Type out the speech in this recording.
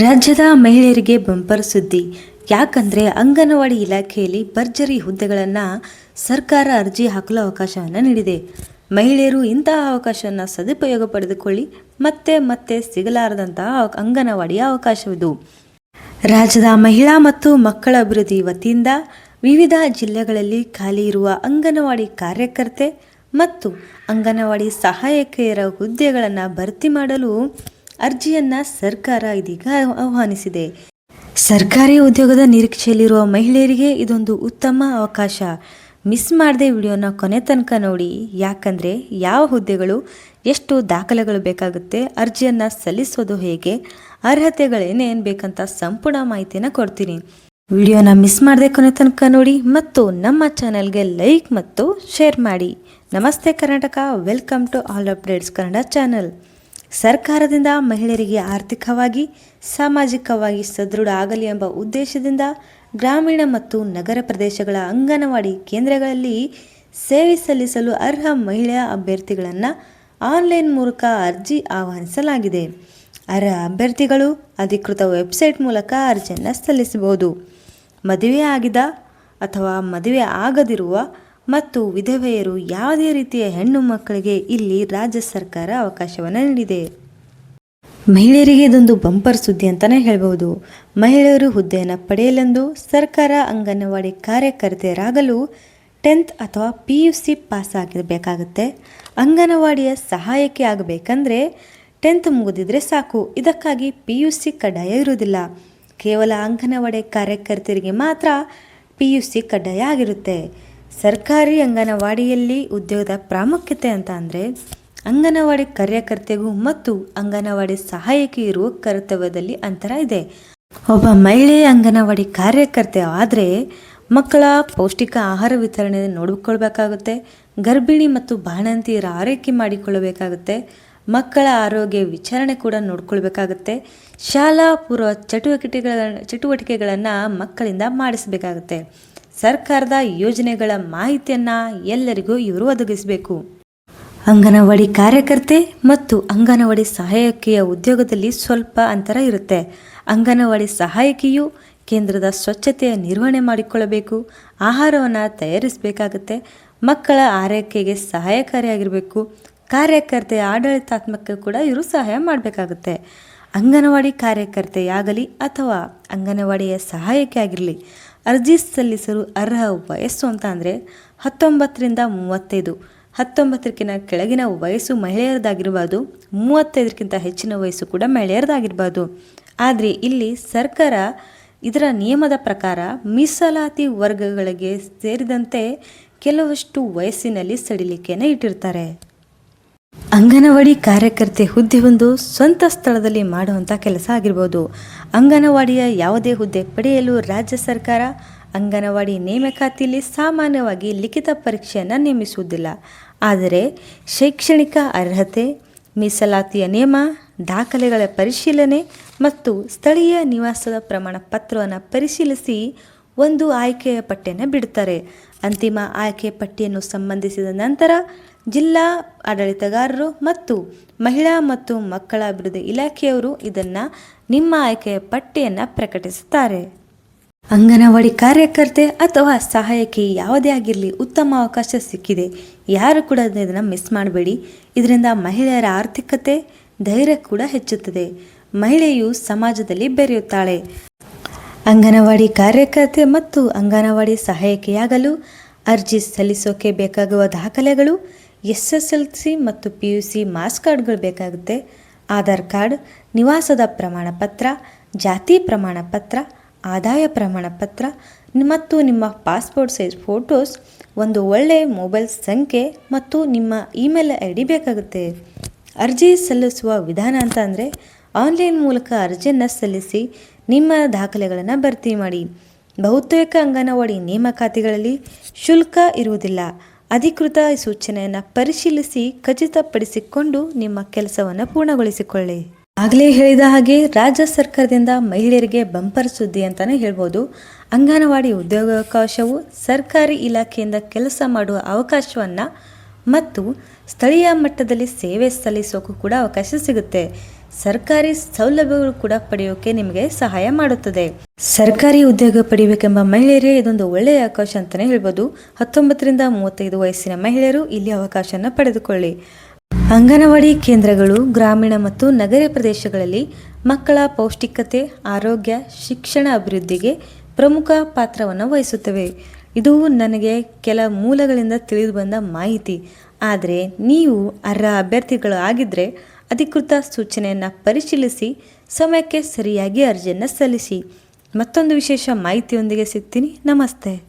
ರಾಜ್ಯದ ಮಹಿಳೆಯರಿಗೆ ಬಂಪರ್ ಸುದ್ದಿ. ಯಾಕಂದರೆ ಅಂಗನವಾಡಿ ಇಲಾಖೆಯಲ್ಲಿ ಭರ್ಜರಿ ಹುದ್ದೆಗಳನ್ನು ಸರ್ಕಾರ ಅರ್ಜಿ ಹಾಕಲು ಅವಕಾಶವನ್ನು ನೀಡಿದೆ. ಮಹಿಳೆಯರು ಇಂತಹ ಅವಕಾಶವನ್ನು ಸದುಪಯೋಗ ಪಡೆದುಕೊಳ್ಳಿ. ಮತ್ತೆ ಮತ್ತೆ ಸಿಗಲಾರದಂತಹ ಅಂಗನವಾಡಿಯ ಅವಕಾಶವಿದು. ರಾಜ್ಯದ ಮಹಿಳಾ ಮತ್ತು ಮಕ್ಕಳ ಅಭಿವೃದ್ಧಿ ವತಿಯಿಂದ ವಿವಿಧ ಜಿಲ್ಲೆಗಳಲ್ಲಿ ಖಾಲಿ ಇರುವ ಅಂಗನವಾಡಿ ಕಾರ್ಯಕರ್ತೆ ಮತ್ತು ಅಂಗನವಾಡಿ ಸಹಾಯಕಿಯರ ಹುದ್ದೆಗಳನ್ನು ಭರ್ತಿ ಮಾಡಲು ಅರ್ಜಿಯನ್ನು ಸರ್ಕಾರ ಇದೀಗ ಆಹ್ವಾನಿಸಿದೆ. ಸರ್ಕಾರಿ ಉದ್ಯೋಗದ ನಿರೀಕ್ಷೆಯಲ್ಲಿರುವ ಮಹಿಳೆಯರಿಗೆ ಇದೊಂದು ಉತ್ತಮ ಅವಕಾಶ. ಮಿಸ್ ಮಾಡದೆ ವಿಡಿಯೋನ ಕೊನೆ ತನಕ ನೋಡಿ. ಯಾಕಂದರೆ ಯಾವ ಹುದ್ದೆಗಳು, ಎಷ್ಟು ದಾಖಲೆಗಳು ಬೇಕಾಗುತ್ತೆ, ಅರ್ಜಿಯನ್ನು ಸಲ್ಲಿಸೋದು ಹೇಗೆ, ಅರ್ಹತೆಗಳೇನೇನು ಬೇಕಂತ ಸಂಪೂರ್ಣ ಮಾಹಿತಿಯನ್ನು ಕೊಡ್ತೀನಿ. ವಿಡಿಯೋನ ಮಿಸ್ ಮಾಡದೆ ಕೊನೆ ತನಕ ನೋಡಿ ಮತ್ತು ನಮ್ಮ ಚಾನಲ್ಗೆ ಲೈಕ್ ಮತ್ತು ಶೇರ್ ಮಾಡಿ. ನಮಸ್ತೆ Karnataka, welcome to all updates Kannada channel. ಸರ್ಕಾರದಿಂದ ಮಹಿಳೆಯರಿಗೆ ಆರ್ಥಿಕವಾಗಿ, ಸಾಮಾಜಿಕವಾಗಿ ಸದೃಢ ಆಗಲಿ ಎಂಬ ಉದ್ದೇಶದಿಂದ ಗ್ರಾಮೀಣ ಮತ್ತು ನಗರ ಪ್ರದೇಶಗಳ ಅಂಗನವಾಡಿ ಕೇಂದ್ರಗಳಲ್ಲಿ ಸೇವೆ ಸಲ್ಲಿಸಲು ಅರ್ಹ ಮಹಿಳಾ ಅಭ್ಯರ್ಥಿಗಳನ್ನು ಆನ್ಲೈನ್ ಮೂಲಕ ಅರ್ಜಿ ಆಹ್ವಾನಿಸಲಾಗಿದೆ. ಅರ್ಹ ಅಭ್ಯರ್ಥಿಗಳು ಅಧಿಕೃತ ವೆಬ್ಸೈಟ್ ಮೂಲಕ ಅರ್ಜಿಯನ್ನು ಸಲ್ಲಿಸಬಹುದು. ಮದುವೆ ಆಗಿದ ಅಥವಾ ಮದುವೆ ಆಗದಿರುವ ಮತ್ತು ವಿಧವೆಯರು ಯಾವುದೇ ರೀತಿಯ ಹೆಣ್ಣು ಮಕ್ಕಳಿಗೆ ಇಲ್ಲಿ ರಾಜ್ಯ ಸರ್ಕಾರ ಅವಕಾಶವನ್ನು ನೀಡಿದೆ. ಮಹಿಳೆಯರಿಗೆ ಇದೊಂದು ಬಂಪರ್ ಸುದ್ದಿ ಅಂತಲೇ ಹೇಳ್ಬೋದು. ಮಹಿಳೆಯರು ಹುದ್ದೆಯನ್ನು ಪಡೆಯಲೆಂದು ಸರ್ಕಾರ ಅಂಗನವಾಡಿ ಕಾರ್ಯಕರ್ತೆಯರಾಗಲು 10th ಅಥವಾ PUC ಪಾಸ್ ಆಗಿರಬೇಕಾಗುತ್ತೆ. ಅಂಗನವಾಡಿಯ ಸಹಾಯಕಿ ಆಗಬೇಕಂದ್ರೆ 10th ಮುಗಿದಿದ್ರೆ ಸಾಕು. ಇದಕ್ಕಾಗಿ PUC ಕಡ್ಡಾಯ ಇರುವುದಿಲ್ಲ. ಕೇವಲ ಅಂಗನವಾಡಿ ಕಾರ್ಯಕರ್ತೆಯರಿಗೆ ಮಾತ್ರ PUC ಕಡ್ಡಾಯ ಆಗಿರುತ್ತೆ. ಸರ್ಕಾರಿ ಅಂಗನವಾಡಿಯಲ್ಲಿ ಉದ್ಯೋಗದ ಪ್ರಾಮುಖ್ಯತೆ ಅಂತ ಅಂದರೆ ಅಂಗನವಾಡಿ ಕಾರ್ಯಕರ್ತೆಗೂ ಮತ್ತು ಅಂಗನವಾಡಿ ಸಹಾಯಕಿ ಇರುವ ಕರ್ತವ್ಯದಲ್ಲಿ ಅಂತರ ಇದೆ. ಒಬ್ಬ ಮಹಿಳೆ ಅಂಗನವಾಡಿ ಕಾರ್ಯಕರ್ತೆ ಆದರೆ ಮಕ್ಕಳ ಪೌಷ್ಟಿಕ ಆಹಾರ ವಿತರಣೆ ನೋಡಿಕೊಳ್ಬೇಕಾಗುತ್ತೆ. ಗರ್ಭಿಣಿ ಮತ್ತು ಬಾಣಂತಿಯರ ಆರೈಕೆ ಮಾಡಿಕೊಳ್ಳಬೇಕಾಗುತ್ತೆ. ಮಕ್ಕಳ ಆರೋಗ್ಯ ವಿಚಾರಣೆ ಕೂಡ ನೋಡ್ಕೊಳ್ಬೇಕಾಗುತ್ತೆ. ಶಾಲಾ ಪೂರ್ವ ಚಟುವಟಿಕೆಗಳನ್ನು ಮಕ್ಕಳಿಂದ ಮಾಡಿಸಬೇಕಾಗುತ್ತೆ. ಸರ್ಕಾರದ ಯೋಜನೆಗಳ ಮಾಹಿತಿಯನ್ನು ಎಲ್ಲರಿಗೂ ಇವರು ಒದಗಿಸಬೇಕು. ಅಂಗನವಾಡಿ ಕಾರ್ಯಕರ್ತೆ ಮತ್ತು ಅಂಗನವಾಡಿ ಸಹಾಯಕಿಯ ಉದ್ಯೋಗದಲ್ಲಿ ಸ್ವಲ್ಪ ಅಂತರ ಇರುತ್ತೆ. ಅಂಗನವಾಡಿ ಸಹಾಯಕಿಯು ಕೇಂದ್ರದ ಸ್ವಚ್ಛತೆಯ ನಿರ್ವಹಣೆ ಮಾಡಿಕೊಳ್ಳಬೇಕು, ಆಹಾರವನ್ನು ತಯಾರಿಸಬೇಕಾಗುತ್ತೆ, ಮಕ್ಕಳ ಆರೈಕೆಗೆ ಸಹಾಯಕಾರಿಯಾಗಿರಬೇಕು. ಕಾರ್ಯಕರ್ತೆಯ ಆಡಳಿತಾತ್ಮಕ ಕೂಡ ಇವರು ಸಹಾಯ ಮಾಡಬೇಕಾಗುತ್ತೆ. ಅಂಗನವಾಡಿ ಕಾರ್ಯಕರ್ತೆಯಾಗಲಿ ಅಥವಾ ಅಂಗನವಾಡಿಯ ಸಹಾಯಕಿ ಆಗಿರಲಿ, ಅರ್ಜಿ ಸಲ್ಲಿಸಲು ಅರ್ಹ ವಯಸ್ಸು ಅಂತ ಅಂದರೆ 19ರಿಂದ 35. 19ಕ್ಕಿಂತ ಕೆಳಗಿನ ವಯಸ್ಸು ಮಹಿಳೆಯರದಾಗಿರ್ಬೋದು, 35ಕ್ಕಿಂತ ಹೆಚ್ಚಿನ ವಯಸ್ಸು ಕೂಡ ಮಹಿಳೆಯರದಾಗಿರ್ಬೋದು. ಆದರೆ ಇಲ್ಲಿ ಸರ್ಕಾರ ಇದರ ನಿಯಮದ ಪ್ರಕಾರ ಮೀಸಲಾತಿ ವರ್ಗಗಳಿಗೆ ಸೇರಿದಂತೆ ಕೆಲವಷ್ಟು ವಯಸ್ಸಿನಲ್ಲಿ ಸಡಿಲಿಕೆಯನ್ನು ಇಟ್ಟಿರ್ತಾರೆ. ಅಂಗನವಾಡಿ ಕಾರ್ಯಕರ್ತೆ ಹುದ್ದೆ ಒಂದು ಸ್ವಂತ ಸ್ಥಳದಲ್ಲಿ ಮಾಡುವಂಥ ಕೆಲಸ ಆಗಿರ್ಬೋದು. ಅಂಗನವಾಡಿಯ ಯಾವುದೇ ಹುದ್ದೆ ಪಡೆಯಲು ರಾಜ್ಯ ಸರ್ಕಾರ ಅಂಗನವಾಡಿ ನೇಮಕಾತಿಯಲ್ಲಿ ಸಾಮಾನ್ಯವಾಗಿ ಲಿಖಿತ ಪರೀಕ್ಷೆಯನ್ನು ನೇಮಿಸುವುದಿಲ್ಲ. ಆದರೆ ಶೈಕ್ಷಣಿಕ ಅರ್ಹತೆ, ಮೀಸಲಾತಿಯ ನಿಯಮ, ದಾಖಲೆಗಳ ಪರಿಶೀಲನೆ ಮತ್ತು ಸ್ಥಳೀಯ ನಿವಾಸದ ಪ್ರಮಾಣ ಪತ್ರವನ್ನು ಪರಿಶೀಲಿಸಿ ಒಂದು ಆಯ್ಕೆಯ ಪಟ್ಟಿಯನ್ನು ಬಿಡುತ್ತಾರೆ. ಅಂತಿಮ ಆಯ್ಕೆ ಪಟ್ಟಿಯನ್ನು ಸಂಬಂಧಿಸಿದ ನಂತರ ಜಿಲ್ಲಾ ಆಡಳಿತಗಾರರು ಮತ್ತು ಮಹಿಳಾ ಮತ್ತು ಮಕ್ಕಳ ಅಭಿವೃದ್ಧಿ ಇಲಾಖೆಯವರು ಇದನ್ನು ನಿಮ್ಮ ಆಯ್ಕೆಯ ಪಟ್ಟಿಯನ್ನು ಪ್ರಕಟಿಸುತ್ತಾರೆ. ಅಂಗನವಾಡಿ ಕಾರ್ಯಕರ್ತೆ ಅಥವಾ ಸಹಾಯಕಿ ಯಾವುದೇ ಆಗಿರಲಿ ಉತ್ತಮ ಅವಕಾಶ ಸಿಕ್ಕಿದೆ. ಯಾರು ಕೂಡ ಇದನ್ನು ಮಿಸ್ ಮಾಡಬೇಡಿ. ಇದರಿಂದ ಮಹಿಳೆಯರ ಆರ್ಥಿಕತೆ, ಧೈರ್ಯ ಕೂಡ ಹೆಚ್ಚುತ್ತದೆ. ಮಹಿಳೆಯು ಸಮಾಜದಲ್ಲಿ ಬೆರೆಯುತ್ತಾಳೆ. ಅಂಗನವಾಡಿ ಕಾರ್ಯಕರ್ತೆ ಮತ್ತು ಅಂಗನವಾಡಿ ಸಹಾಯಕಿಯಾಗಲು ಅರ್ಜಿ ಸಲ್ಲಿಸೋಕೆ ಬೇಕಾಗುವ ದಾಖಲೆಗಳು SSLC ಮತ್ತು PUC ಮಾರ್ಕ್ಸ್ ಕಾರ್ಡ್ಗಳು ಬೇಕಾಗುತ್ತೆ. ಆಧಾರ್ ಕಾರ್ಡ್, ನಿವಾಸದ ಪ್ರಮಾಣ ಪತ್ರ, ಜಾತಿ ಪ್ರಮಾಣ ಪತ್ರ, ಆದಾಯ ಪ್ರಮಾಣ ಪತ್ರ ಮತ್ತು ನಿಮ್ಮ ಪಾಸ್ಪೋರ್ಟ್ ಸೈಜ್ ಫೋಟೋಸ್, ಒಂದು ಒಳ್ಳೆಯ ಮೊಬೈಲ್ ಸಂಖ್ಯೆ ಮತ್ತು ನಿಮ್ಮ ಇಮೇಲ್ ID ಬೇಕಾಗುತ್ತೆ. ಅರ್ಜಿ ಸಲ್ಲಿಸುವ ವಿಧಾನ ಅಂತ ಅಂದರೆ ಆನ್ಲೈನ್ ಮೂಲಕ ಅರ್ಜಿಯನ್ನು ಸಲ್ಲಿಸಿ ನಿಮ್ಮ ದಾಖಲೆಗಳನ್ನು ಭರ್ತಿ ಮಾಡಿ. ಬಹುತೇಕ ಅಂಗನವಾಡಿ ನೇಮಕಾತಿಗಳಲ್ಲಿ ಶುಲ್ಕ ಇರುವುದಿಲ್ಲ. ಅಧಿಕೃತ ಸೂಚನೆಯನ್ನು ಪರಿಶೀಲಿಸಿ ಖಚಿತಪಡಿಸಿಕೊಂಡು ನಿಮ್ಮ ಕೆಲಸವನ್ನು ಪೂರ್ಣಗೊಳಿಸಿಕೊಳ್ಳಿ. ಆಗಲೇ ಹೇಳಿದ ಹಾಗೆ ರಾಜ್ಯ ಸರ್ಕಾರದಿಂದ ಮಹಿಳೆಯರಿಗೆ ಬಂಪರ್ ಸುದ್ದಿ ಅಂತಲೇ ಹೇಳ್ಬೋದು. ಅಂಗನವಾಡಿ ಉದ್ಯೋಗಾವಕಾಶವು ಸರ್ಕಾರಿ ಇಲಾಖೆಯಿಂದ ಕೆಲಸ ಮಾಡುವ ಅವಕಾಶವನ್ನು ಮತ್ತು ಸ್ಥಳೀಯ ಮಟ್ಟದಲ್ಲಿ ಸೇವೆ ಸಲ್ಲಿಸೋಕ್ಕೂ ಕೂಡ ಅವಕಾಶ ಸಿಗುತ್ತೆ. ಸರ್ಕಾರಿ ಸೌಲಭ್ಯಗಳು ಕೂಡ ಪಡೆಯೋಕೆ ನಿಮಗೆ ಸಹಾಯ ಮಾಡುತ್ತದೆ. ಸರ್ಕಾರಿ ಉದ್ಯೋಗ ಪಡೆಯಬೇಕೆಂಬ ಮಹಿಳೆಯರೇ ಇದೊಂದು ಒಳ್ಳೆಯ ಅವಕಾಶ ಅಂತಲೇ ಹೇಳ್ಬೋದು. 19ರಿಂದ 35 ವಯಸ್ಸಿನ ಮಹಿಳೆಯರು ಇಲ್ಲಿ ಅವಕಾಶನ ಪಡೆದುಕೊಳ್ಳಿ. ಅಂಗನವಾಡಿ ಕೇಂದ್ರಗಳು ಗ್ರಾಮೀಣ ಮತ್ತು ನಗರ ಪ್ರದೇಶಗಳಲ್ಲಿ ಮಕ್ಕಳ ಪೌಷ್ಟಿಕತೆ, ಆರೋಗ್ಯ, ಶಿಕ್ಷಣ ಅಭಿವೃದ್ಧಿಗೆ ಪ್ರಮುಖ ಪಾತ್ರವನ್ನು ವಹಿಸುತ್ತವೆ. ಇದು ನನಗೆ ಕೆಲ ಮೂಲಗಳಿಂದ ತಿಳಿದು ಬಂದ ಮಾಹಿತಿ. ಆದರೆ ನೀವು ಅರ್ಹ ಅಭ್ಯರ್ಥಿಗಳು ಆಗಿದ್ದರೆ ಅಧಿಕೃತ ಸೂಚನೆಯನ್ನು ಪರಿಶೀಲಿಸಿ ಸಮಯಕ್ಕೆ ಸರಿಯಾಗಿ ಅರ್ಜಿಯನ್ನು ಸಲ್ಲಿಸಿ. ಮತ್ತೊಂದು ವಿಶೇಷ ಮಾಹಿತಿಯೊಂದಿಗೆ ಸಿಗ್ತೀನಿ. ನಮಸ್ತೆ.